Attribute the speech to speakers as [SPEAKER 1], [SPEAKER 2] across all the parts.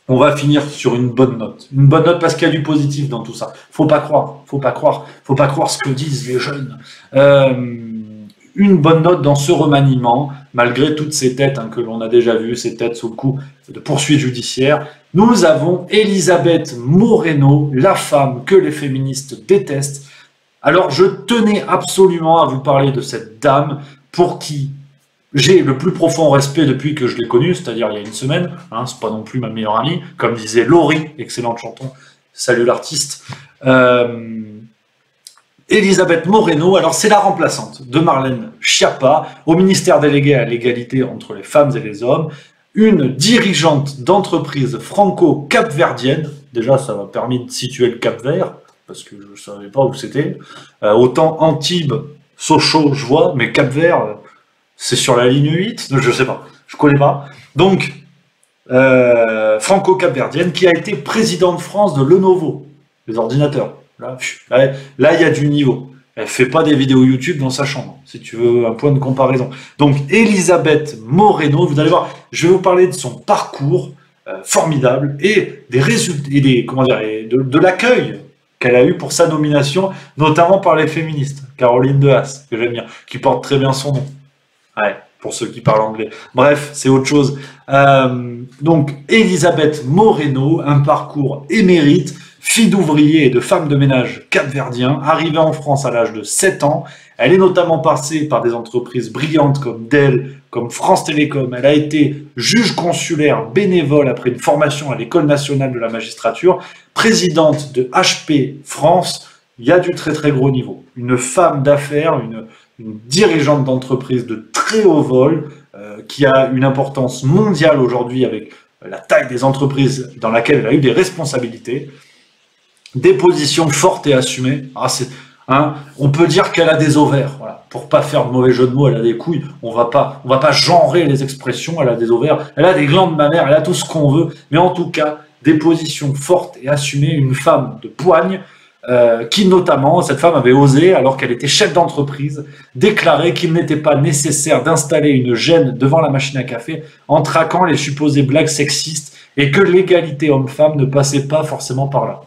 [SPEAKER 1] on va finir sur une bonne note. Une bonne note parce qu'il y a du positif dans tout ça. Faut pas croire ce que disent les jeunes. Une bonne note dans ce remaniement, malgré toutes ces têtes que l'on a déjà vues, ces têtes sous le coup de poursuites judiciaires. Nous avons Elisabeth Moreno, la femme que les féministes détestent. Alors je tenais absolument à vous parler de cette dame pour qui j'ai le plus profond respect depuis que je l'ai connue, c'est-à-dire il y a une semaine. C'est pas non plus ma meilleure amie, comme disait Laurie, excellente chanson. Salut l'artiste. Elisabeth Moreno, alors c'est la remplaçante de Marlène Schiappa au ministère délégué à l'égalité entre les femmes et les hommes, une dirigeante d'entreprise franco-capverdienne. Déjà, ça m'a permis de situer le Cap-Vert, parce que je ne savais pas où c'était. Autant Antibes, Sochaux, je vois, mais Cap-Vert, c'est sur la ligne 8, je ne sais pas, je ne connais pas. Donc, franco-capverdienne, qui a été présidente de France de Lenovo, les ordinateurs. Là, il y a du niveau. Elle fait pas des vidéos YouTube dans sa chambre, si tu veux un point de comparaison. Donc, Elisabeth Moreno, vous allez voir, je vais vous parler de son parcours formidable et des résultats, et de l'accueil qu'elle a eu pour sa nomination, notamment par les féministes. Caroline Dehaas, que j'aime bien, qui porte très bien son nom. Ouais, pour ceux qui parlent anglais. Bref, c'est autre chose. Donc, Elisabeth Moreno, un parcours émérite, fille d'ouvrier et de femme de ménage capverdien, arrivée en France à l'âge de 7 ans. Elle est notamment passée par des entreprises brillantes comme Dell, comme France Télécom. Elle a été juge consulaire bénévole après une formation à l'École nationale de la magistrature, présidente de HP France. Il y a du très très gros niveau. Une femme d'affaires, une dirigeante d'entreprise de très haut vol, qui a une importance mondiale aujourd'hui avec la taille des entreprises dans laquelle elle a eu des responsabilités. Des positions fortes et assumées. On peut dire qu'elle a des ovaires. Voilà. Pour pas faire de mauvais jeu de mots, elle a des couilles. On va pas genrer les expressions. Elle a des ovaires, elle a des glandes mammaires, elle a tout ce qu'on veut. Mais en tout cas, des positions fortes et assumées. Une femme de poigne qui notamment, cette femme avait osé, alors qu'elle était chef d'entreprise, déclarer qu'il n'était pas nécessaire d'installer une gêne devant la machine à café en traquant les supposées blagues sexistes et que l'égalité homme-femme ne passait pas forcément par là.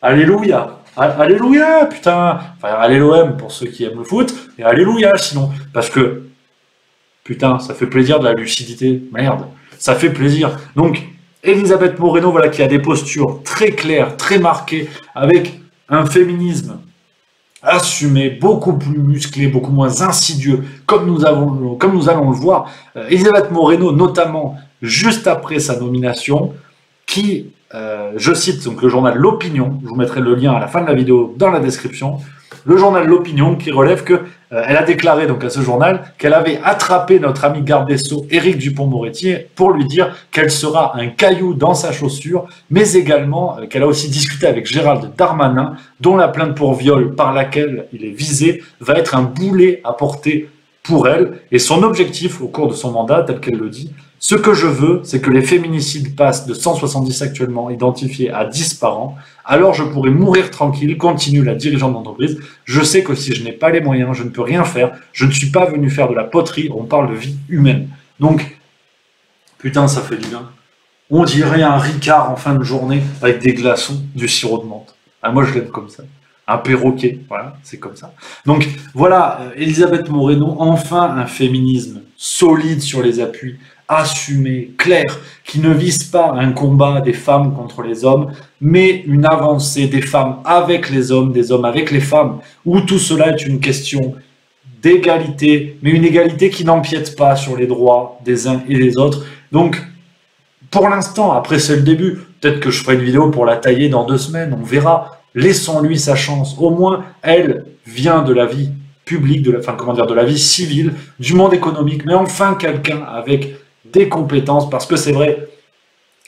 [SPEAKER 1] Alléluia, alléluia, putain. Enfin, alléluia pour ceux qui aiment le foot, et alléluia sinon. Parce que, putain, ça fait plaisir de la lucidité. Merde, ça fait plaisir. Donc, Elisabeth Moreno, voilà, qui a des postures très claires, très marquées, avec un féminisme assumé, beaucoup plus musclé, beaucoup moins insidieux, comme nous allons le voir. Elisabeth Moreno, notamment, juste après sa nomination, qui... je cite donc le journal L'Opinion, je vous mettrai le lien à la fin de la vidéo dans la description, le journal L'Opinion qui relève que elle a déclaré donc à ce journal qu'elle avait attrapé notre ami garde des Sceaux Éric Dupond-Moretti pour lui dire qu'elle sera un caillou dans sa chaussure, mais également qu'elle a aussi discuté avec Gérald Darmanin, dont la plainte pour viol par laquelle il est visé va être un boulet à porter pour elle, et son objectif au cours de son mandat, tel qu'elle le dit: ce que je veux, c'est que les féminicides passent de 170 actuellement identifiés à 10 par an. Alors je pourrai mourir tranquille, continue la dirigeante d'entreprise. Je sais que si je n'ai pas les moyens, je ne peux rien faire. Je ne suis pas venu faire de la poterie, on parle de vie humaine. Donc, putain, ça fait du bien. On dirait un Ricard en fin de journée avec des glaçons, du sirop de menthe. Ah, moi, je l'aime comme ça. Un perroquet, voilà, c'est comme ça. Donc, voilà, Elisabeth Moreno, enfin un féminisme solide sur les appuis, assumé, clair, qui ne vise pas un combat des femmes contre les hommes, mais une avancée des femmes avec les hommes, des hommes avec les femmes, où tout cela est une question d'égalité, mais une égalité qui n'empiète pas sur les droits des uns et des autres. Donc, pour l'instant, après c'est le début, peut-être que je ferai une vidéo pour la tailler dans 2 semaines, on verra. Laissons-lui sa chance. Au moins, elle vient de la vie publique, de la vie civile, du monde économique, mais enfin quelqu'un avec des compétences, parce que c'est vrai,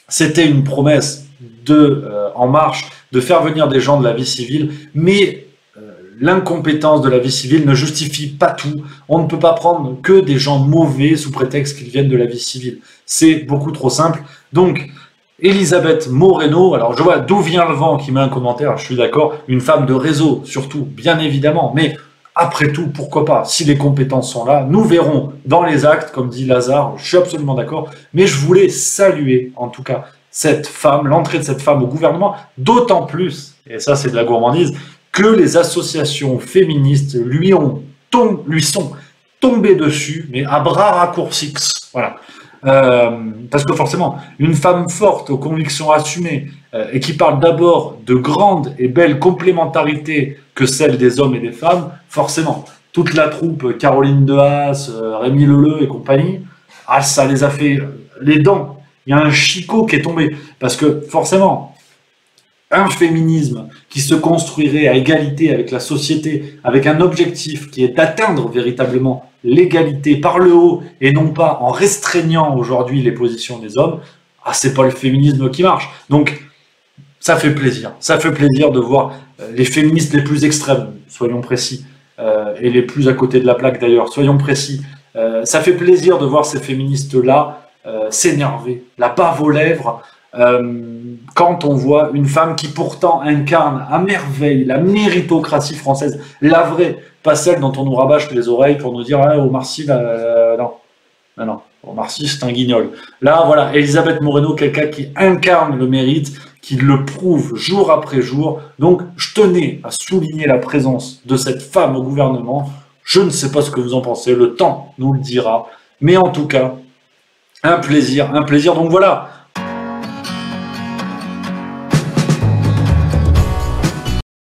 [SPEAKER 1] c'était une promesse de En Marche de faire venir des gens de la vie civile, mais l'incompétence de la vie civile ne justifie pas tout. On ne peut pas prendre que des gens mauvais sous prétexte qu'ils viennent de la vie civile. C'est beaucoup trop simple. Donc, Elisabeth Moreno, alors je vois d'où vient le vent qui met un commentaire, je suis d'accord, une femme de réseau surtout, bien évidemment, mais après tout, pourquoi pas? Si les compétences sont là, nous verrons dans les actes, comme dit Lazare, je suis absolument d'accord, mais je voulais saluer, en tout cas, cette femme, l'entrée de cette femme au gouvernement, d'autant plus, et ça c'est de la gourmandise, que les associations féministes lui sont tombées dessus, mais à bras raccourcis. Voilà. Parce que forcément, une femme forte, aux convictions assumées, et qui parle d'abord de grandes et belles complémentarités que celles des hommes et des femmes, forcément, toute la troupe, Caroline de Haas, Rémi Leleu et compagnie, ah, ça les a fait les dents. Il y a un chicot qui est tombé. Parce que forcément, un féminisme qui se construirait à égalité avec la société, avec un objectif qui est d'atteindre véritablement l'égalité par le haut et non pas en restreignant aujourd'hui les positions des hommes, ah, c'est pas le féminisme qui marche. Donc, ça fait plaisir. Ça fait plaisir de voir les féministes les plus extrêmes, soyons précis, et les plus à côté de la plaque d'ailleurs, soyons précis. Ça fait plaisir de voir ces féministes-là s'énerver, la bave aux lèvres, quand on voit une femme qui pourtant incarne à merveille la méritocratie française, la vraie, pas celle dont on nous rabâche les oreilles pour nous dire ah, Omar Sy, non, non, non, Omar Sy c'est un guignol. Là voilà, Elisabeth Moreno, quelqu'un qui incarne le mérite, qui le prouve jour après jour. Donc je tenais à souligner la présence de cette femme au gouvernement. Je ne sais pas ce que vous en pensez, le temps nous le dira, mais en tout cas, un plaisir, un plaisir. Donc voilà.